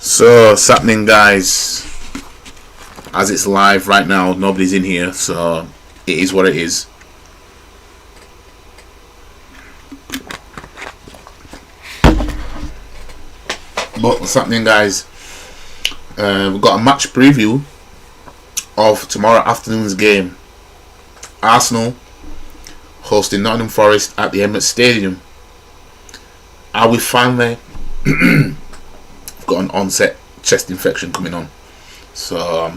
So, what's happening, guys? As it's live right now, nobody's in here, so it is what it is. But what's happening, guys? We've got a match preview of tomorrow afternoon's game. Arsenal hosting Nottingham Forest at the Emirates Stadium. Are we finally got an onset chest infection coming on? So,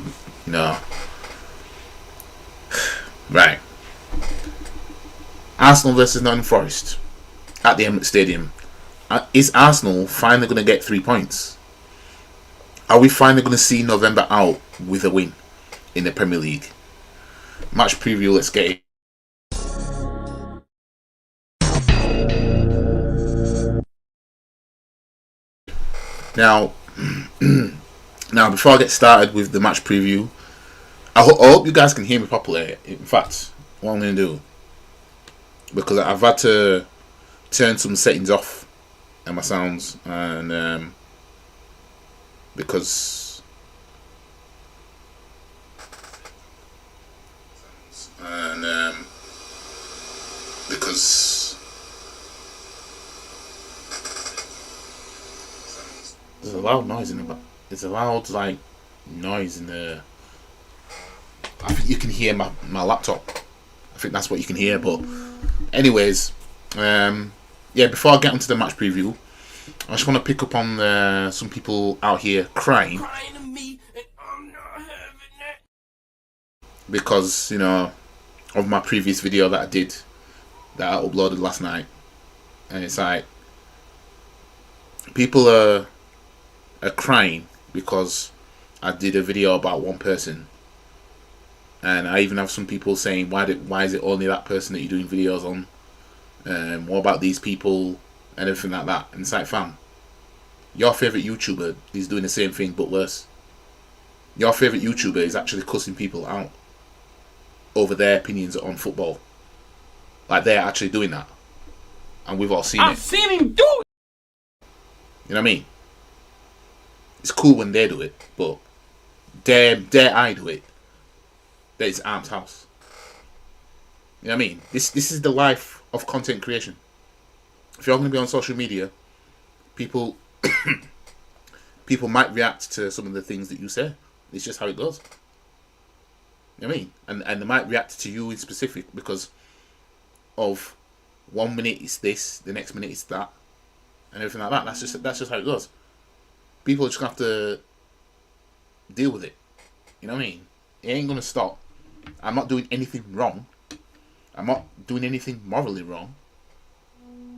right. Arsenal versus Nottingham Forest at the Emirates Stadium. Is Arsenal finally going to get 3 points? Are we finally going to see November out with a win in the Premier League? Match preview, let's get it. Now, before I get started with the match preview, I hope you guys can hear me properly. In fact, what I'm going to do, because I've had to turn some settings off and my sounds, and because there's a loud noise in the back. There's a loud noise in the. I think you can hear my laptop. I think that's what you can hear. But anyways, before I get onto the match preview, I just want to pick up on some people out here crying because of my previous video that I did, that I uploaded last night, and it's like people are crying because I did a video about one person, and I even have some people saying, why is it only that person that you're doing videos on? What about these people and everything like that? And it's like, fam, your favourite YouTuber is doing the same thing but worse. Your favourite YouTuber is actually cussing people out over their opinions on football. Like, they're actually doing that, and we've all seen it. I've seen him do it. You know what I mean? It's cool when they do it, but dare I do it, that is Arm's house. You know what I mean? This is the life of content creation. If you're going to be on social media, people might react to some of the things that you say. It's just how it goes. You know what I mean? And they might react to you in specific because of 1 minute it's this, the next minute it's that, and everything like that. That's just how it goes. People are just gonna have to deal with it. You know what I mean? It ain't gonna stop. I'm not doing anything wrong. I'm not doing anything morally wrong.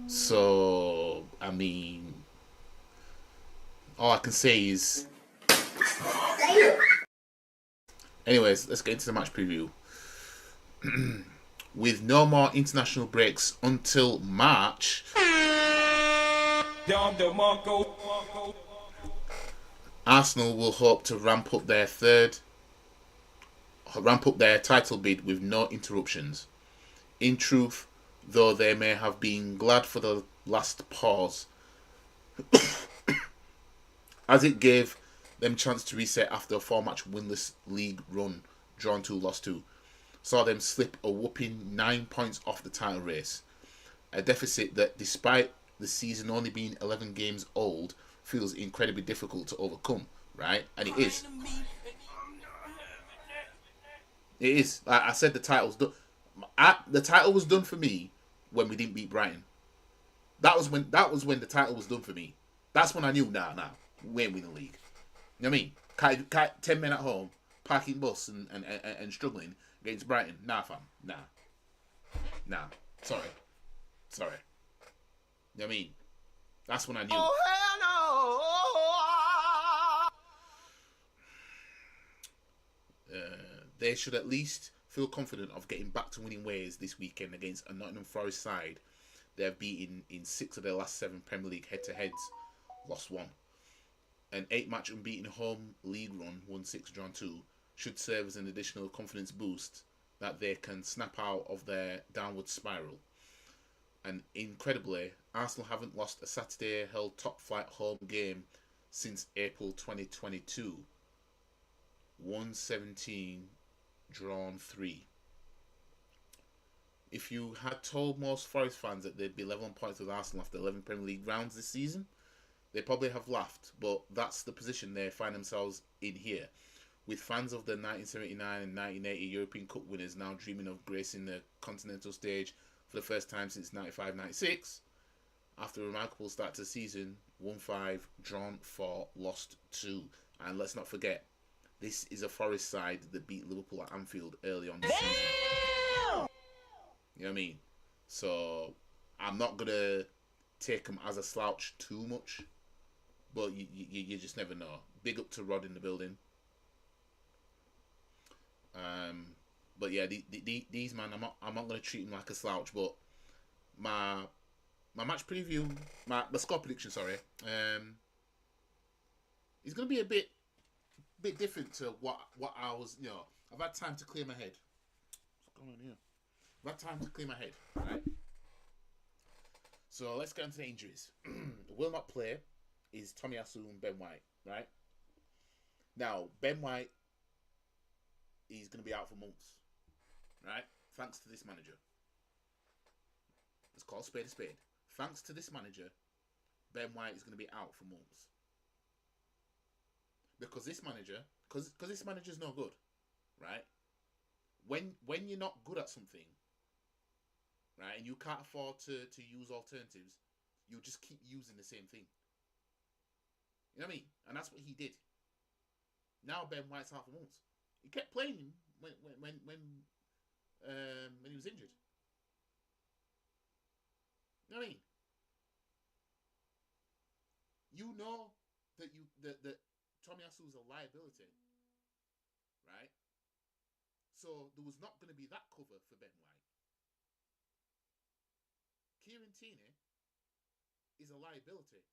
So, I mean, all I can say is... Anyways, let's get into the match preview. With no more international breaks until March, Arsenal will hope to ramp up their title bid with no interruptions. In truth, though, they may have been glad for the last pause, as it gave them chance to reset after a 4-match winless league run, drawn 2, lost 2, saw them slip a whopping 9 points off the title race. A deficit that, despite the season only being 11 games old, feels incredibly difficult to overcome, right? And it is. It is. Like I said, the title's done. The title was done for me when we didn't beat Brighton. That was when the title was done for me. That's when I knew, nah, we ain't winning the league. You know what I mean? 10 men at home, parking bus and struggling against Brighton. Nah, fam. Nah. Sorry. You know what I mean? That's when I knew. Oh, hell no! They should at least feel confident of getting back to winning ways this weekend against a Nottingham Forest side they have beaten in 6 of their last 7 Premier League head-to-heads, lost 1. An 8-match unbeaten home league run, won 6, drawn 2, should serve as an additional confidence boost that they can snap out of their downward spiral. And incredibly, Arsenal haven't lost a Saturday held top-flight home game since April 2022. 117, drawn 3. If you had told most Forest fans that they'd be level on points with Arsenal after 11 Premier League rounds this season, they probably have laughed, but that's the position they find themselves in here. With fans of the 1979 and 1980 European Cup winners now dreaming of gracing the continental stage for the first time since 95-96, after a remarkable start to the season, won 5, drawn 4, lost 2. And let's not forget, this is a Forest side that beat Liverpool at Anfield early on this season. You know what I mean? So I'm not gonna take them as a slouch too much, but you just never know. Big up to Rod in the building. But yeah, these man, I'm not gonna treat them like a slouch. But my match preview, my score prediction, sorry, is gonna be a bit different to what I was. I've had time to clear my head. What's going on here? I've had time to clear my head, right? So let's get into the injuries. Will not play is Tomiyasu and Ben White, right? Now, Ben White is going to be out for months, right? Thanks to this manager. Let's call a spade a spade. Thanks to this manager, Ben White is going to be out for months. Because this manager, because this manager's no good, right? When you're not good at something, right, and you can't afford to use alternatives, you'll just keep using the same thing. You know what I mean? And that's what he did. Now Ben White's out for months. He kept playing him when he was injured. You know what I mean? You know that Tomiyasu's a liability, right? So there was not going to be that cover for Ben White. Kieran Tierney is a liability.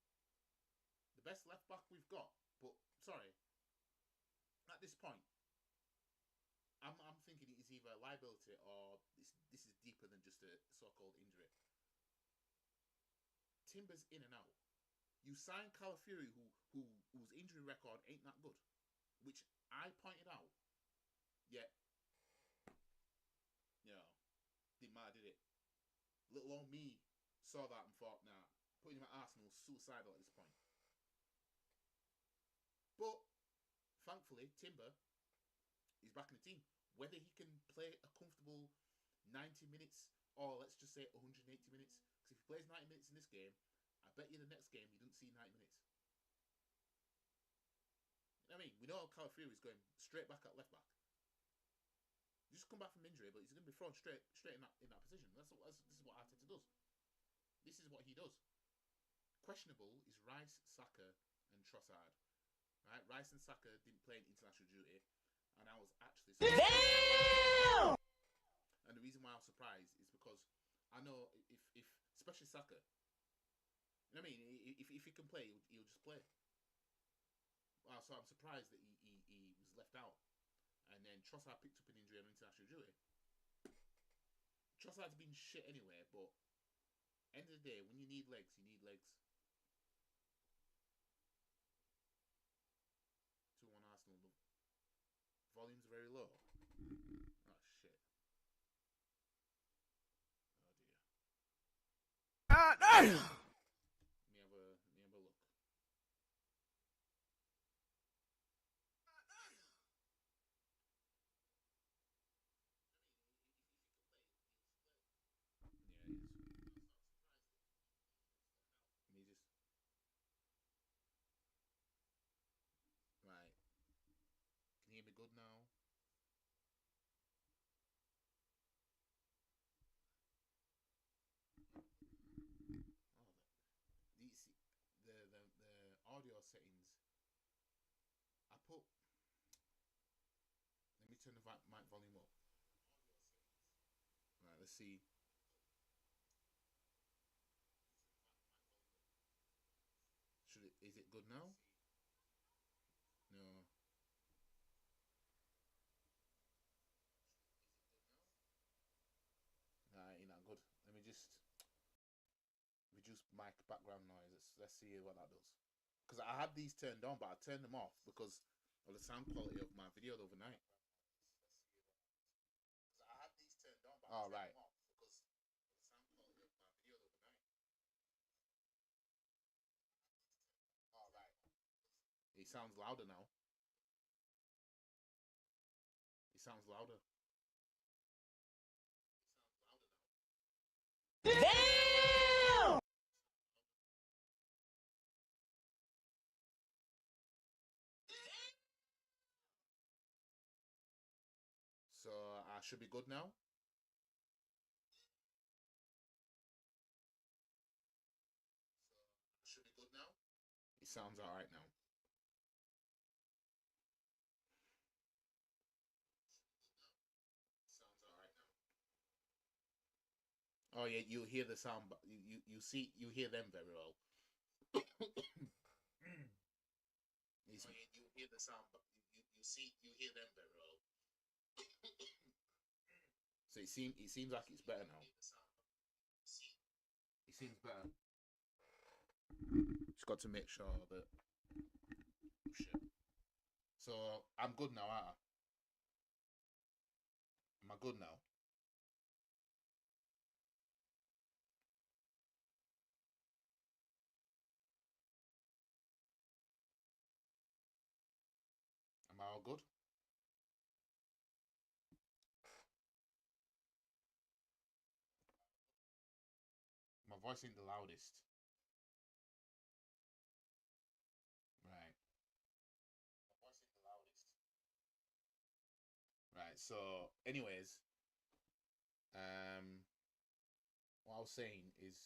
The best left back we've got, but sorry, at this point, I'm thinking it is either a liability or this is deeper than just a so-called injury. Timber's in and out. You signed Calafiori, whose injury record ain't that good, which I pointed out. Yet, didn't matter, did it? Little old me saw that and thought, nah, putting him at Arsenal was suicidal at this point. But thankfully, Timber is back in the team. Whether he can play a comfortable 90 minutes or let's just say 180 minutes, because if he plays 90 minutes in this game, I bet you the next game you don't see 90 minutes. You know what I mean? We know Calafiori is going straight back at left back. He's just come back from injury, but he's going to be thrown straight in that position. This is what Arteta does. This is what he does. Questionable is Rice, Saka, and Trossard. Right? Rice and Saka didn't play in international duty, and I was actually surprised. Damn! And the reason why I was surprised is because I know if especially Saka, you know what I mean? If he can play, he'll just play. So I'm surprised that he was left out. And then Trossard picked up an injury on international duty. Trossard's been shit anyway, but end of the day, when you need legs, you need legs. 2-1 Arsenal. The volume's very low. Oh shit. Oh dear. Let me have a look. Yeah, it is. Let me just. Right. Can you hear me good now? Oh, the audio settings. I put. Let me turn the mic volume up. Right, let's see. Is it good now? No. Nah, ain't that good. Let me just reduce mic background noise. Let's see what that does. because I had these turned on, but I turned them off because of the sound quality of my video the other night. All right. It sounds louder now. It sounds louder. Damn! So I should be good now. It sounds all right now. Oh yeah, you hear the sound, but you hear them very well. You hear the sound, but you hear them very well. So it seems like it's better now. It seems better. Just got to make sure that. Shit. So I'm good now, aren't I? Am I good now? Am I all good? My voice ain't the loudest. Right. My voice ain't the loudest. Right. So, anyways, what I was saying is,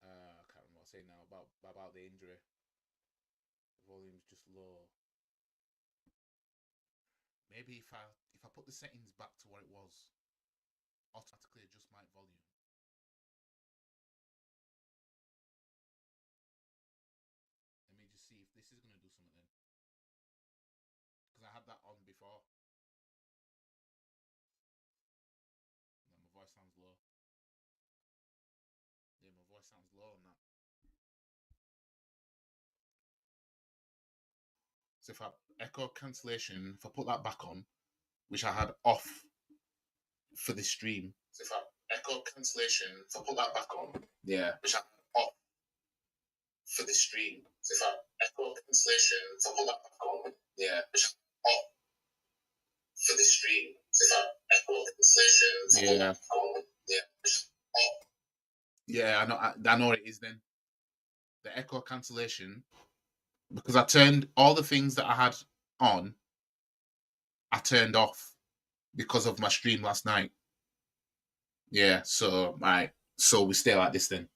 I can't remember what I was saying now about the injury. The volume's just low. Maybe if I put the settings back to what it was, automatically adjust my volume. Let me just see if this is going to do something then. Because I had that on before. No, my voice sounds low. Yeah, my voice sounds low on that. So if I echo cancellation, if I put that back on, which I had off for this stream. So if I echo cancellation, if I put that back on, yeah, which I had off for this stream. So if I echo cancellation, if I put that back on, yeah, which I had off for this stream. So if I echo cancellation, yeah, on, yeah, off. Yeah, I know what it is then. The echo cancellation, because I turned all the things that I had on, I turned off because of my stream last night. Yeah, so so we stay like this then.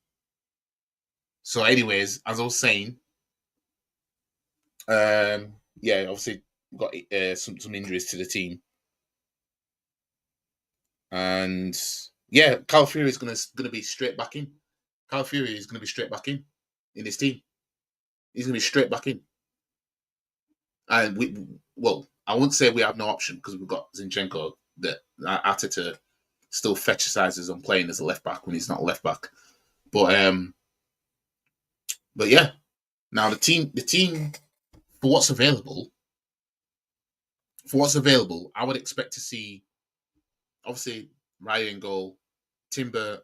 So, anyways, as I was saying, yeah, obviously got some injuries to the team, and yeah, Calafiori is gonna be straight back in. Calafiori is gonna be straight back in his team. He's gonna be straight back in, and I wouldn't say we have no option because we've got Zinchenko that Arteta still fetishises on playing as a left back when he's not a left back, but yeah. Now the team for what's available, I would expect to see obviously Ryan goal, Timber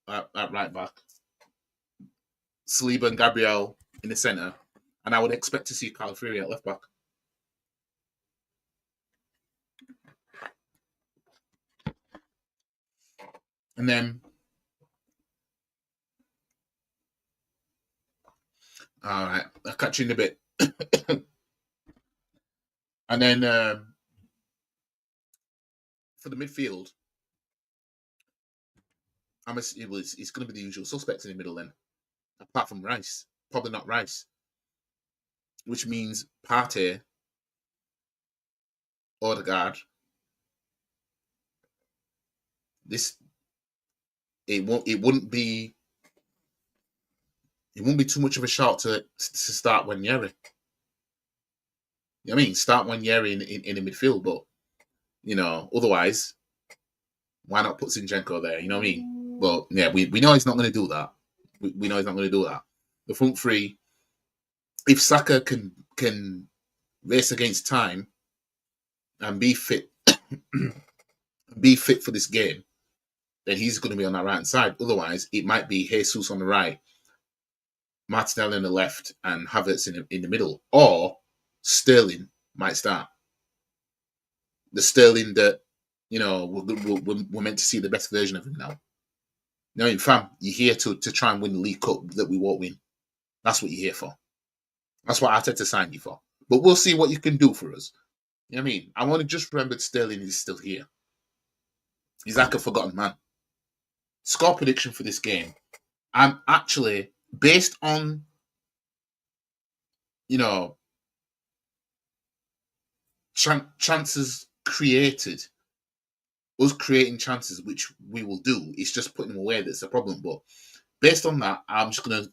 at right back, Saliba and Gabriel in the centre, and I would expect to see Calafiori at left back. And then, all right, I'll catch you in a bit. And then for the midfield, it's going to be the usual suspects in the middle then, apart from Rice. Probably not Rice, which means Partey, Odegaard. It wouldn't be too much of a shout to start Wanyeri. You know what I mean? Start Wanyeri in the midfield, but otherwise, why not put Zinchenko there? You know what I mean? But yeah, we know he's not going to do that. We know he's not going to do that. The front three, if Saka can race against time and be fit for this game, then he's going to be on that right hand side. Otherwise, it might be Jesus on the right, Martinelli on the left, and Havertz in the middle, or Sterling might start. The Sterling that we're meant to see the best version of him now. No, fam, you're here to try and win the League Cup that we won't win. That's what you're here for. That's what Arteta signed you for. But we'll see what you can do for us. You know what I mean? I want to just remember Sterling is still here. He's like a forgotten man. Score prediction for this game. I'm actually, based on, chances created, us creating chances, which we will do. It's just putting them away that's a problem. But based on that, I'm just going to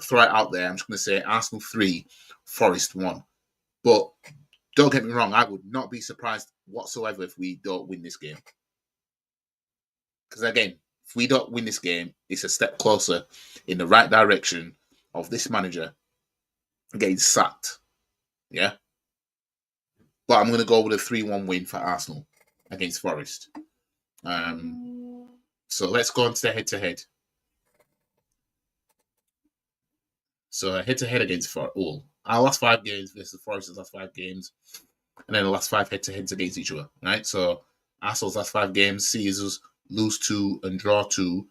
throw it out there. I'm just going to say Arsenal 3, Forest 1. But don't get me wrong, I would not be surprised whatsoever if we don't win this game. Because again, if we don't win this game, it's a step closer in the right direction of this manager getting sacked. Yeah? But I'm going to go with a 3-1 win for Arsenal against Forest. So let's go on to the head-to-head. So head-to-head against all. Our last 5 games versus Forest's last 5 games. And then the last 5 head-to-heads against each other. Right? So Arsenal's last 5 games sees us lose 2 and draw 2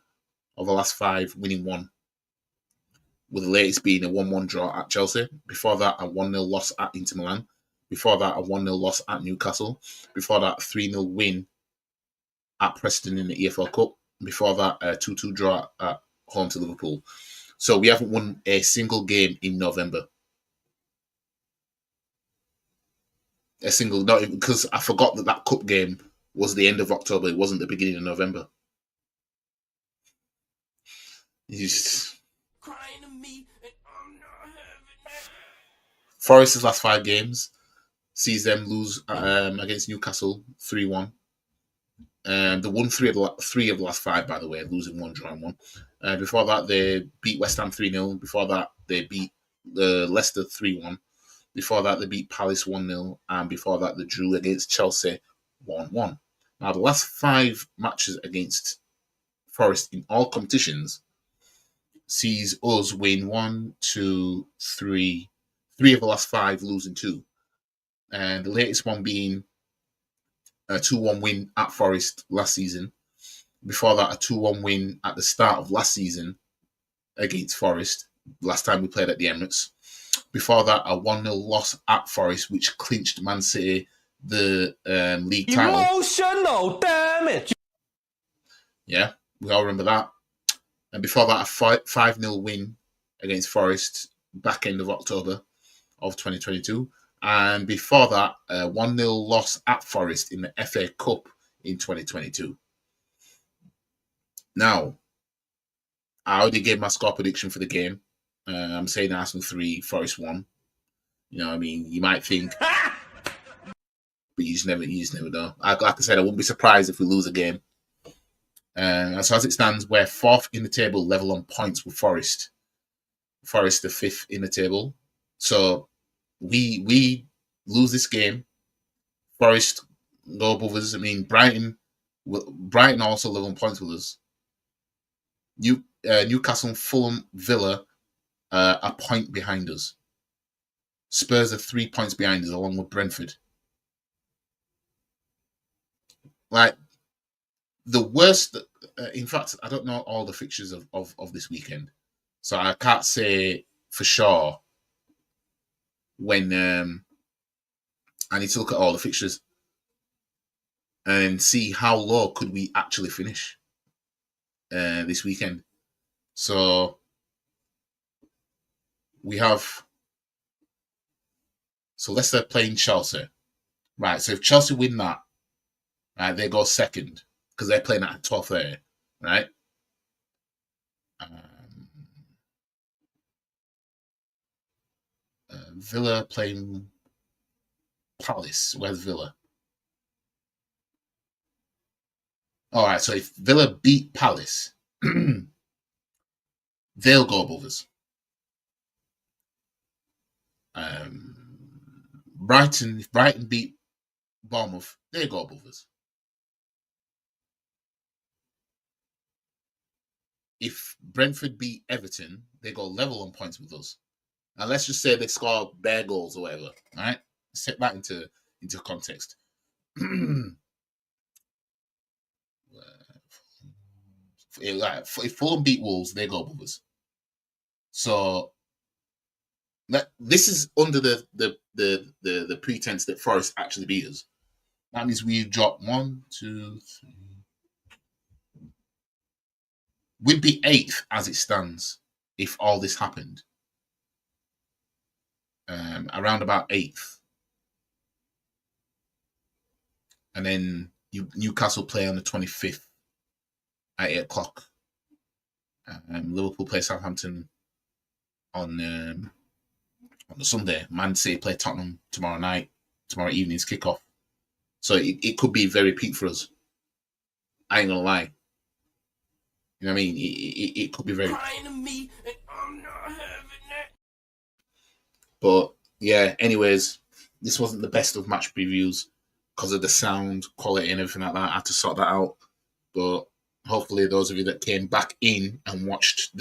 of the last 5, winning 1. With the latest being a 1-1 draw at Chelsea. Before that, a 1-0 loss at Inter Milan. Before that, a 1-0 loss at Newcastle. Before that, a 3-0 win at Preston in the EFL Cup. Before that, a 2-2 draw at home to Liverpool. So we haven't won a single game in November. Not even, because I forgot that cup game was the end of October. It wasn't the beginning of November. Forest's last 5 games sees them lose against Newcastle 3-1. They won 3 of the last 5, by the way, losing 1, drawing 1. Before that, they beat West Ham 3-0. Before that, they beat Leicester 3-1. Before that, they beat Palace 1-0. And before that, they drew against Chelsea 1-1. Now, the last 5 matches against Forest in all competitions sees us win 1, 2, 3 of the last 5, losing 2. And the latest one being a 2-1 win at Forest last season. Before that, a 2-1 win at the start of last season against Forest, last time we played at the Emirates. Before that, a 1-0 loss at Forest, which clinched Man City the league title. Emotional damage. Yeah, we all remember that. And before that, a 5-0 win against Forest back end of October of 2022. And before that, a 1-0 loss at Forest in the FA Cup in 2022. Now, I already gave my score prediction for the game. I'm saying Arsenal 3, Forest 1. You know what I mean? You might think, but you just never know. Like I said, I wouldn't be surprised if we lose a game. So as it stands, we're 4th in the table, level on points with Forest. Forest the 5th in the table. So we lose this game. Forest go above us. I mean, Brighton also level on points with us. Newcastle, Fulham, Villa a point behind us. Spurs are 3 points behind us, along with Brentford. Like, the worst... in fact, I don't know all the fixtures of this weekend. So I can't say for sure when... I need to look at all the fixtures and see how low could we actually finish this weekend. So we have... So Leicester playing Chelsea. Right, so if Chelsea win that, right, they go second because they're playing at 12:30, right? Villa playing Palace. Where's Villa? All right, so if Villa beat Palace, they'll go above us. If Brighton beat Bournemouth, they go above us. If Brentford beat Everton, they go level on points with us. And let's just say they score bare goals or whatever. All right, set that into context. If Fulham beat Wolves, they go above us. So this is under the pretense that Forest actually beat us. That means we've dropped 1, 2, 3. We'd be 8th as it stands if all this happened. Around about 8th. And then Newcastle play on the 25th at 8 o'clock. Liverpool play Southampton on the Sunday. Man City play Tottenham tomorrow evening's kickoff. So it could be very peak for us. I ain't gonna lie. You know what I mean? It could be very. But yeah, anyways, this wasn't the best of match previews because of the sound quality and everything like that. I had to sort that out. But hopefully, those of you that came back in and watched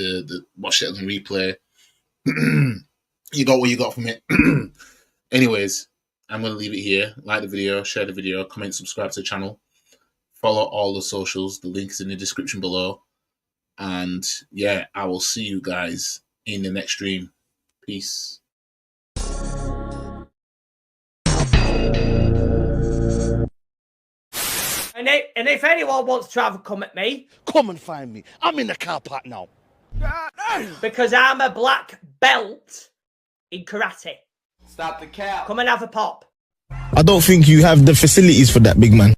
watched it on the replay, you got what you got from it. Anyways, I'm going to leave it here. Like the video, share the video, comment, subscribe to the channel. Follow all the socials. The link is in the description below. And yeah, I will see you guys in the next stream. Peace. And if anyone wants to have a come at me, come and find me. I'm in the car park now. Because I'm a black belt in karate. Stop the cap. Come and have a pop. I don't think you have the facilities for that, big man.